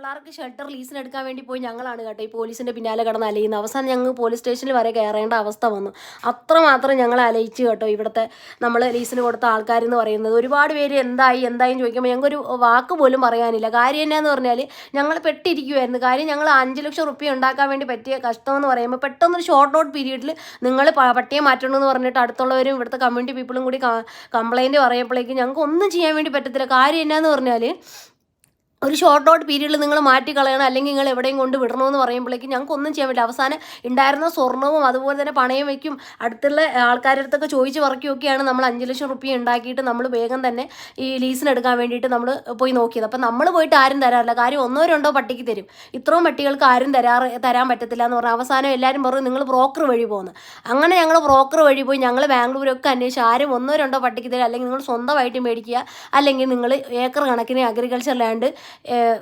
പിള്ളേർക്ക് ഷെൽട്ടർ ലീസിന് എടുക്കാൻ വേണ്ടി പോയി ഞങ്ങളാണ് കേട്ടോ ഈ പോലീസിൻ്റെ പിന്നാലെ കിടന്ന് അലയുന്നത്. അവസാനം ഞങ്ങൾ പോലീസ് സ്റ്റേഷനിൽ വരെ കയറേണ്ട അവസ്ഥ വന്നു. അത്രമാത്രം ഞങ്ങൾ അലയിച്ച് കേട്ടോ ഇവിടുത്തെ നമ്മൾ ലീസിന് കൊടുത്ത ആൾക്കാരെന്ന് പറയുന്നത്. ഒരുപാട് പേര് എന്തായി ചോദിക്കുമ്പോൾ ഞങ്ങൾക്കൊരു വാക്ക് പോലും പറയാനില്ല. കാര്യം എന്നാന്ന് പറഞ്ഞാൽ ഞങ്ങൾ പെട്ടിരിക്കുമായിരുന്നു. കാര്യം ഞങ്ങൾ 5 ലക്ഷം റുപ്യ ഉണ്ടാക്കാൻ വേണ്ടി പറ്റിയ കഷ്ടമെന്ന് പറയുമ്പോൾ പെട്ടെന്നൊരു ഷോർട്ട് ഔട്ട് പീരീഡിൽ നിങ്ങൾ പട്ടിയെ മാറ്റണമെന്ന് പറഞ്ഞിട്ട് അടുത്തുള്ളവരും ഇവിടുത്തെ കമ്മ്യൂണിറ്റി പീപ്പിളും കൂടി കംപ്ലയിൻറ്റ് പറയുമ്പോഴേക്കും ഞങ്ങൾക്ക് ഒന്നും ചെയ്യാൻ വേണ്ടി പറ്റത്തില്ല. കാര്യം എന്നാന്ന് പറഞ്ഞാൽ ഒരു ഷോർട്ട് ഔട്ട് പീരീഡിൽ നിങ്ങൾ മാറ്റി കളയണം, അല്ലെങ്കിൽ നിങ്ങൾ എവിടെയും കൊണ്ട് വിടണമെന്ന് പറയുമ്പോഴേക്കും ഞങ്ങൾക്ക് ഒന്നും ചെയ്യാൻ പറ്റില്ല. അവസാനം ഉണ്ടായിരുന്ന സ്വർണ്ണവും അതുപോലെ തന്നെ പണയം വയ്ക്കും അടുത്തുള്ള ആൾക്കാരുടെ അടുത്തൊക്കെ ചോദിച്ച് പറക്കിയൊക്കെയാണ് നമ്മൾ 5 ലക്ഷം റുപ്യ ഉണ്ടാക്കിയിട്ട് നമ്മൾ വേഗം തന്നെ ഈ ലീസിനെടുക്കാൻ വേണ്ടിയിട്ട് നമ്മൾ പോയി നോക്കിയത്. അപ്പം നമ്മൾ പോയിട്ട് ആരും തരാറില്ല. കാര്യം 1-2 പട്ടിക്ക് തരും, ഇത്രയും പട്ടികൾക്ക് ആരും തരാൻ പറ്റത്തില്ല എന്ന് പറഞ്ഞാൽ അവസാനം എല്ലാവരും പറഞ്ഞു നിങ്ങൾ ബ്രോക്കർ വഴി പോകുന്നു. അങ്ങനെ ഞങ്ങൾ ബ്രോക്കർ വഴി പോയി ഞങ്ങൾ ബാംഗ്ലൂരൊക്കെ അന്വേഷിച്ച് ആരും 1-2 പട്ടിക്ക് തരും, അല്ലെങ്കിൽ നിങ്ങൾ സ്വന്തമായിട്ട് മേടിക്കുക, അല്ലെങ്കിൽ നിങ്ങൾ ഏക്കർ കണക്കിന് അഗ്രികൾച്ചർ ലാൻഡ്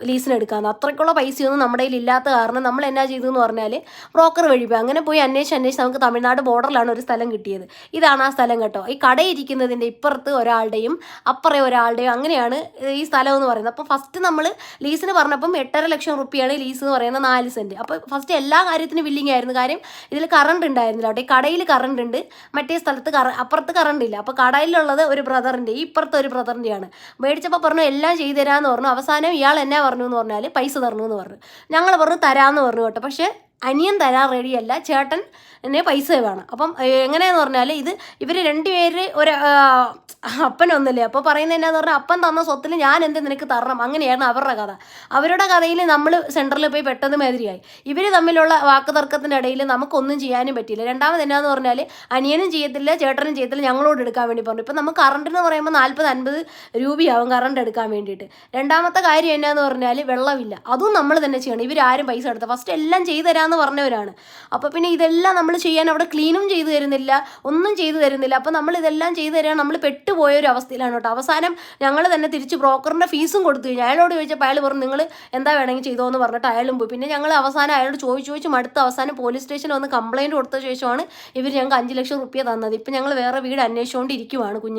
ലീസിനെടുക്കാമെന്ന്. അത്രയ്ക്കുള്ള പൈസയൊന്നും നമ്മുടെ കയ്യിൽ ഇല്ലാത്ത കാരണം നമ്മൾ എന്നാ ചെയ്തു എന്ന് പറഞ്ഞാൽ ബ്രോക്കർ വഴി പോയി. അങ്ങനെ പോയി അന്വേഷിച്ച് നമുക്ക് തമിഴ്നാട് ബോർഡറിലാണ് ഒരു സ്ഥലം കിട്ടിയത്. ഇതാണ് ആ സ്ഥലം കേട്ടോ. ഈ കടയിരിക്കുന്നതിൻ്റെ ഇപ്പുറത്ത് ഒരാളുടെയും അപ്പുറം ഒരാളുടെയും അങ്ങനെയാണ് ഈ സ്ഥലം എന്ന് പറയുന്നത്. അപ്പോൾ ഫസ്റ്റ് നമ്മൾ ലീസിന് പറഞ്ഞപ്പം 8.5 ലക്ഷം റുപ്യാണ് ലീസ് എന്ന് പറയുന്നത് 4 സെൻറ്റ്. അപ്പോൾ ഫസ്റ്റ് എല്ലാ കാര്യത്തിനും വില്ലിങ് ആയിരുന്നു. കാര്യം ഇതിൽ കറണ്ട് ഉണ്ടായിരുന്നില്ല കേട്ടോ. ഈ കടയിൽ കറണ്ട് ഉണ്ട്, മറ്റേ സ്ഥലത്ത് അപ്പുറത്ത് കറണ്ട് ഇല്ല. അപ്പോൾ കടയിലുള്ളത് ഒരു ബ്രദറിൻ്റെ, ഈ ഇപ്പുറത്തെ ഒരു ബ്രദറിൻ്റെയാണ്. മേടിച്ചപ്പോൾ പറഞ്ഞു എല്ലാം ചെയ്തു തരാമെന്ന് പറഞ്ഞു. അവസാനം ഇയാൾ എന്നാ പറഞ്ഞു എന്ന് പറഞ്ഞാൽ പൈസ തരണു എന്ന് പറഞ്ഞു. ഞങ്ങൾ പറഞ്ഞു തരാമെന്ന് പറഞ്ഞു കേട്ടോ. പക്ഷേ അനിയൻ തരാൻ റെഡിയല്ല, ചേട്ടൻ എന്നെ പൈസ വേണം. അപ്പം എങ്ങനെയാന്ന് പറഞ്ഞാൽ ഇവർ 2 പേര് ഒരു അപ്പനൊന്നല്ലേ. അപ്പോൾ പറയുന്നത് എന്നാന്ന് പറഞ്ഞാൽ അപ്പൻ തന്ന സ്വത്തിൽ ഞാൻ എന്ത് നിനക്ക് തരണം, അങ്ങനെയായിരുന്നു അവരുടെ കഥ. അവരുടെ കഥയിൽ നമ്മൾ സെൻറ്ററിൽ പോയി പെട്ടത് മാതിരിയായി. ഇവർ തമ്മിലുള്ള വാക്ക് തർക്കത്തിൻ്റെ ഇടയിൽ നമുക്കൊന്നും ചെയ്യാനും പറ്റിയില്ല. രണ്ടാമത് എന്നാന്ന് പറഞ്ഞാൽ അനിയനും ചെയ്യത്തില്ല, ചേട്ടനും ചെയ്യത്തില്ല, ഞങ്ങളോട് എടുക്കാൻ വേണ്ടി പറഞ്ഞു. ഇപ്പം നമുക്ക് കറണ്ടെന്ന് പറയുമ്പോൾ 40-50 രൂപയാവും കറണ്ട് എടുക്കാൻ വേണ്ടിയിട്ട്. രണ്ടാമത്തെ കാര്യം എന്നാന്ന് പറഞ്ഞാൽ വെള്ളമില്ല, അതും നമ്മൾ തന്നെ ചെയ്യണം. ഇവരാരും പൈസ എടുത്ത ഫസ്റ്റ് എല്ലാം ചെയ്തു തരാമെന്ന് പറഞ്ഞവരാണ്. അപ്പോൾ പിന്നെ ഇതെല്ലാം നമ്മൾ ചെയ്യാൻ അവിടെ ക്ലീനും ചെയ്തു തരുന്നില്ല, ഒന്നും ചെയ്തു തരുന്നില്ല. അപ്പോൾ നമ്മൾ ഇതെല്ലാം ചെയ്തു തരാൻ നമ്മൾ പെട്ടുപോയ ഒരു അവസ്ഥയിലാണ് കേട്ടോ. അവസാനം ഞങ്ങൾ തന്നെ തിരിച്ച് ബ്രോക്കറിൻ്റെ ഫീസും കൊടുത്തു കഴിഞ്ഞു. അയാളോട് ചോദിച്ചപ്പോൾ അയാൾ പറഞ്ഞു നിങ്ങൾ എന്താ വേണമെങ്കിൽ ചെയ്തോ എന്ന് പറഞ്ഞിട്ട് അയാളും പോയി. പിന്നെ ഞങ്ങൾ അവസാനം അയാളോട് ചോദിച്ച് മടുത്ത് അവസാനം പോലീസ് സ്റ്റേഷനിൽ വന്ന് കംപ്ലയിൻറ്റ് കൊടുത്ത ശേഷമാണ് ഇവർ ഞങ്ങൾക്ക് 5 ലക്ഷം റുപ്യ തന്നത്. ഇപ്പം ഞങ്ങൾ വേറെ വീട് അന്വേഷിച്ചുകൊണ്ടിരിക്കുവാണ് കുഞ്ഞ്.